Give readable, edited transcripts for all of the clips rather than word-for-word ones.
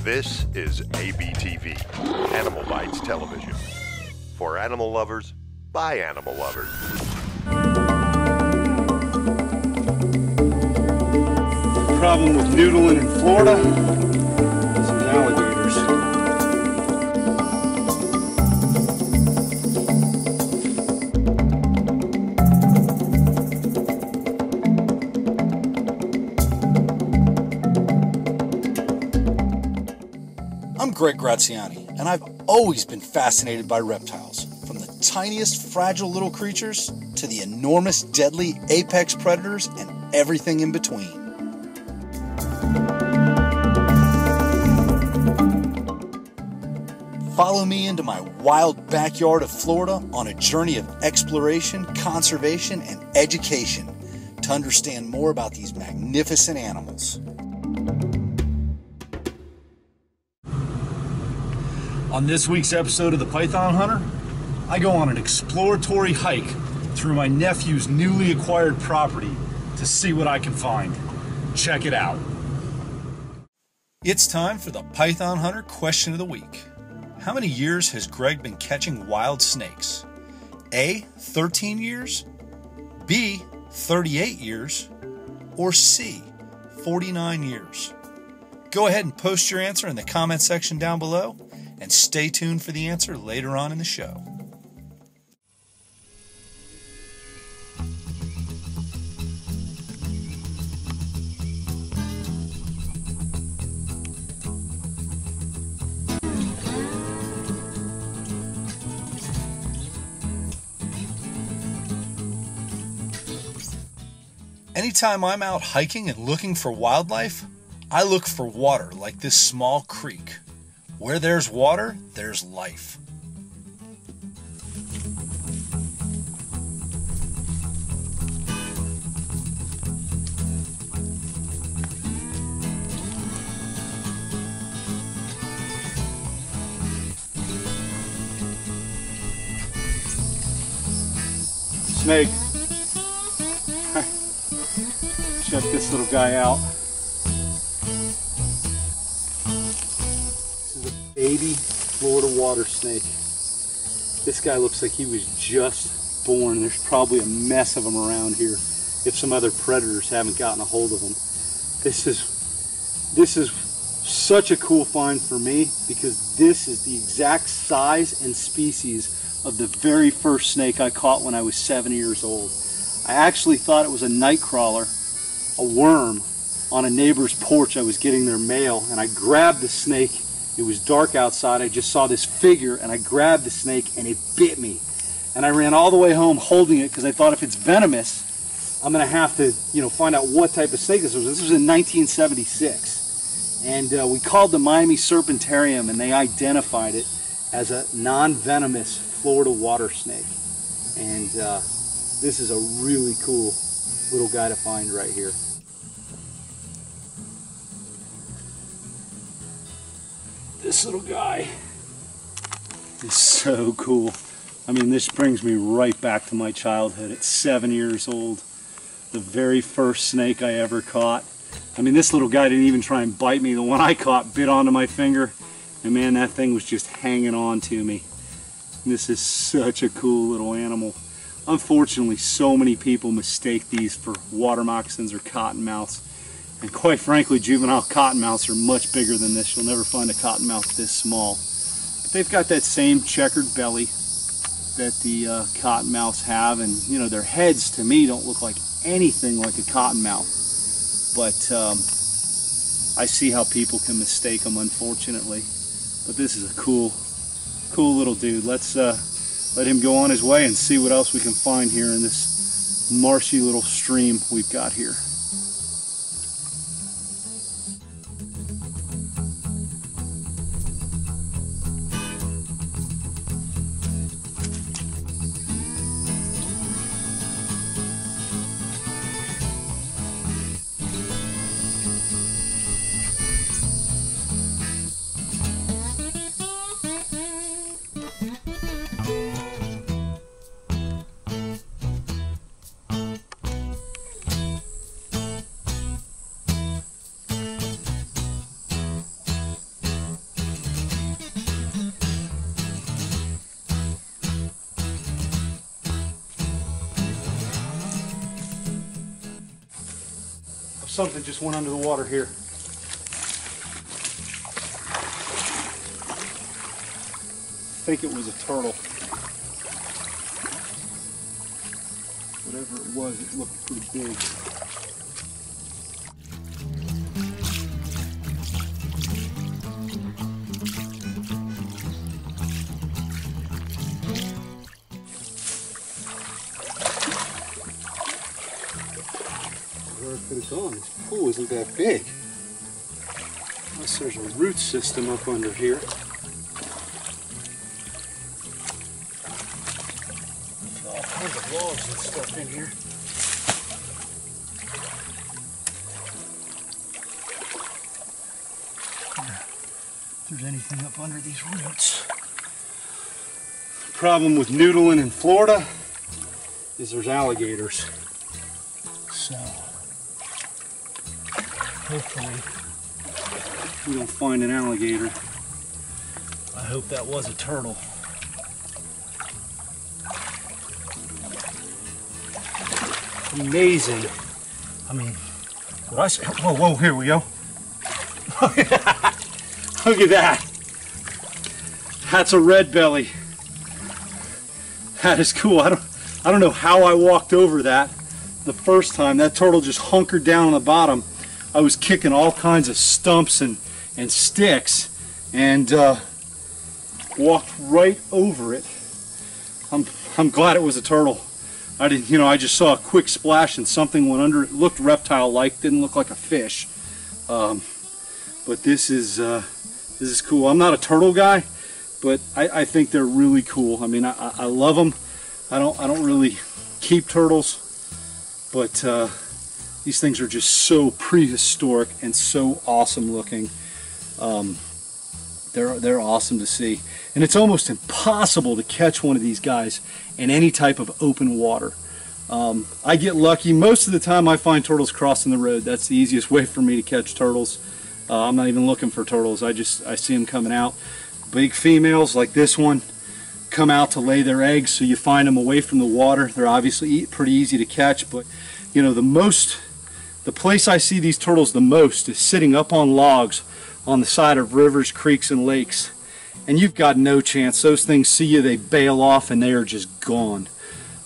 This is ABTV, Animal Bites Television. For animal lovers, by animal lovers. Problem with noodling in Florida is some alligators. I'm Greg Graziani, and I've always been fascinated by reptiles, from the tiniest fragile little creatures to the enormous deadly apex predators and everything in between. Follow me into my wild backyard of Florida on a journey of exploration, conservation, and education to understand more about these magnificent animals. On this week's episode of The Python Hunter, I go on an exploratory hike through my nephew's newly acquired property to see what I can find. Check it out. It's time for the Python Hunter question of the week. How many years has Greg been catching wild snakes? A, 13 years, B, 38 years, or C, 49 years? Go ahead and post your answer in the comment section down below, and stay tuned for the answer later on in the show. Anytime I'm out hiking and looking for wildlife, I look for water like this small creek. Where there's water, there's life. Snake. Check this little guy out. Baby Florida water snake. This guy looks like he was just born. There's probably a mess of them around here if some other predators haven't gotten a hold of him. This is such a cool find for me because this is the exact size and species of the very first snake I caught when I was 7 years old. I actually thought it was a night crawler, a worm, on a neighbor's porch. I was getting their mail and I grabbed the snake. It was dark outside. I just saw this figure and I grabbed the snake and it bit me. And I ran all the way home holding it because I thought if it's venomous, I'm going to have to, find out what type of snake this was. This was in 1976. And we called the Miami Serpentarium and they identified it as a non-venomous Florida water snake. And this is a really cool little guy to find right here. This little guy is so cool. I mean, this brings me right back to my childhood at 7 years old. The very first snake I ever caught. I mean, this little guy didn't even try and bite me. The one I caught bit onto my finger, and man, that thing was just hanging on to me. This is such a cool little animal. Unfortunately, so many people mistake these for water moccasins or cottonmouths. And quite frankly, juvenile cottonmouths are much bigger than this. You'll never find a cottonmouth this small. But they've got that same checkered belly that the cottonmouths have. And, their heads, to me, don't look like anything like a cottonmouth. But I see how people can mistake them, unfortunately. But this is a cool little dude. Let's let him go on his way and see what else we can find here in this marshy little stream we've got here. something just went under the water here. I think it was a turtle. Whatever it was, it looked pretty big. Where it could have gone. This pool isn't that big. Unless there's a root system up under here. All kinds of logs and stuff in here. If there's anything up under these roots. The problem with noodling in Florida is there's alligators. So hopefully we don't find an alligator. I hope that was a turtle. Amazing. I mean, what I say, whoa, whoa, here we go. Look at that. Look at that. That's a red belly. That is cool. I don't know how I walked over that the first time. That turtle just hunkered down on the bottom. I was kicking all kinds of stumps and sticks and walked right over it. I'm glad it was a turtle. I didn't, you know, I just saw a quick splash and something went under it. It looked reptile-like, didn't look like a fish. But this is cool. I'm not a turtle guy, but I think they're really cool. I mean, I love them. I don't really keep turtles, but these things are just so prehistoric and so awesome looking. They're awesome to see, and it's almost impossible to catch one of these guys in any type of open water. I get lucky. Most of the time I find turtles crossing the road. That's the easiest way for me to catch turtles. I'm not even looking for turtles. I see them coming out. Big females like this one come out to lay their eggs, so you find them away from the water. They're obviously pretty easy to catch, but you know, the place I see these turtles the most is sitting up on logs on the side of rivers, creeks, and lakes. And you've got no chance. Those things see you, they bail off, and they are just gone.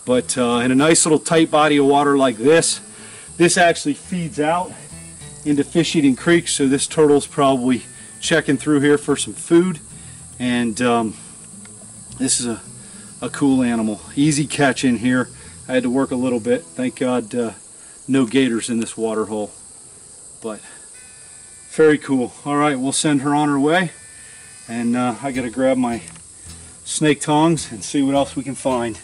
But in a nice little tight body of water like this actually feeds out into fish-eating creeks, so this turtle's probably checking through here for some food. And this is a cool animal. Easy catch in here. I had to work a little bit. Thank God no gators in this water hole. But very cool. Alright, we'll send her on her way. And I gotta grab my snake tongs and see what else we can find.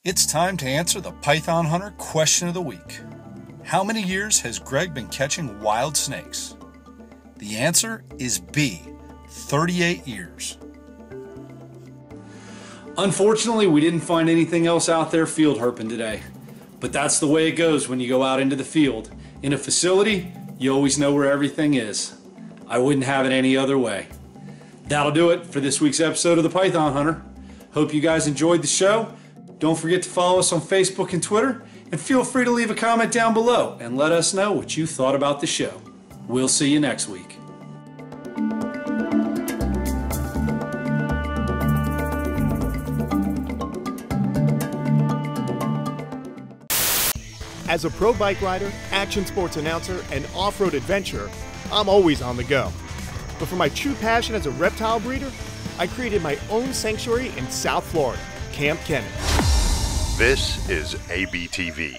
It's time to answer the Python Hunter question of the week. How many years has Greg been catching wild snakes? The answer is B, 38 years. Unfortunately, we didn't find anything else out there field herping today. But that's the way it goes when you go out into the field. In a facility, you always know where everything is. I wouldn't have it any other way. That'll do it for this week's episode of the Python Hunter. Hope you guys enjoyed the show. Don't forget to follow us on Facebook and Twitter, and feel free to leave a comment down below and let us know what you thought about the show. We'll see you next week. As a pro bike rider, action sports announcer, and off-road adventurer, I'm always on the go. But for my true passion as a reptile breeder, I created my own sanctuary in South Florida, Camp Kennett. This is ABTV.